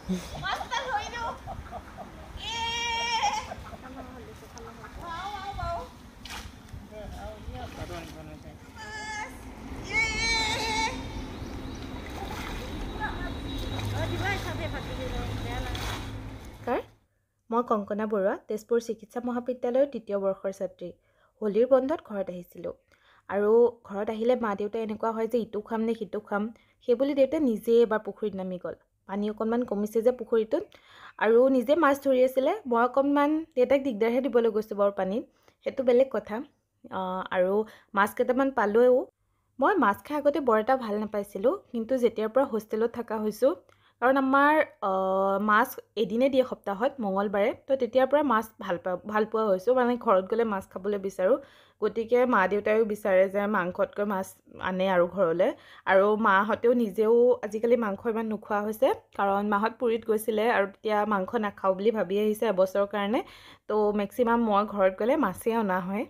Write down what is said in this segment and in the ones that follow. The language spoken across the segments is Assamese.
মই কংকনা বৰুৱা তেজপুৰ চিকিৎসা মহাবিদ্যালয়ৰ ৩য় বৰ্ষৰ ছাত্ৰী। হোলীৰ বন্ধত ঘৰত আহিছিলোঁ আৰু ঘৰত আহিলে মা দেউতাই এনেকুৱা হয় যে ইটো খাম নে সিটো খাম, সেইবুলি দেউতাই নিজে এবাৰ পুখুৰীত নামি গ'ল। পানী অকণমান কমিছে যে পুখুৰীটোত আৰু নিজে মাছ ধৰি আছিলে। মই অকণমান দেউতাক দিগদাৰহে দিবলৈ গৈছোঁ বাৰু পানীত, সেইটো বেলেগ কথা। আৰু মাছ কেইটামান পালোঁও। মই মাছ খাই আগতে বৰ এটা ভাল নাপাইছিলোঁ, কিন্তু যেতিয়াৰ পৰা হোষ্টেলত থকা হৈছোঁ, কাৰণ আমাৰ মাছ এদিনে দিয়ে সপ্তাহত মঙলবাৰে, তো তেতিয়াৰ পৰা মাছ ভাল পোৱা হৈছোঁ। মানে ঘৰত গ'লে মাছ খাবলৈ বিচাৰোঁ, গতিকে মা দেউতাইও বিচাৰে যে মাংসতকৈ মাছ আনে আৰু ঘৰলৈ। আৰু মাহঁতেও নিজেও আজিকালি মাংস ইমান নোখোৱা হৈছে, কাৰণ মাহঁত পুৰীত গৈছিলে আৰু তেতিয়া মাংস নাখাওঁ বুলি ভাবি আহিছে এবছৰৰ কাৰণে। তো মেক্সিমাম মই ঘৰত গ'লে মাছেই অনা হয়।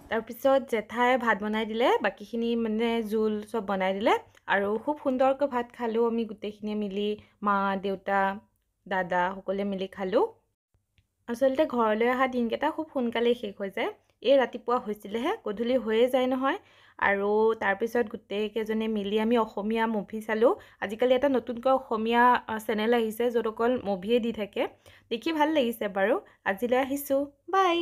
তাৰপিছত জেঠাই ভাত বনাই দিলে, বাকীখিনি মানে জোল চব বনাই দিলে আৰু খুব সুন্দৰকৈ ভাত খালোঁ আমি গোটেইখিনিয়ে মিলি, মা দেউতা দাদা সকলোৱে মিলি খালোঁ। আচলতে ঘৰলৈ অহা দিনকেইটা খুব সোনকালেই শেষ হৈ যায়। এই ৰাতিপুৱা হৈছিলেহে, গধূলি হৈয়ে যায় নহয়। আৰু তাৰপিছত গোটেইকেইজনে মিলি আমি অসমীয়া মুভি চালোঁ। আজিকালি এটা নতুনকৈ অসমীয়া চেনেল আহিছে য'ত অকল মুভিয়ে দি থাকে, দেখি ভাল লাগিছে বাৰু। আজিলৈ আহিছোঁ, বাই।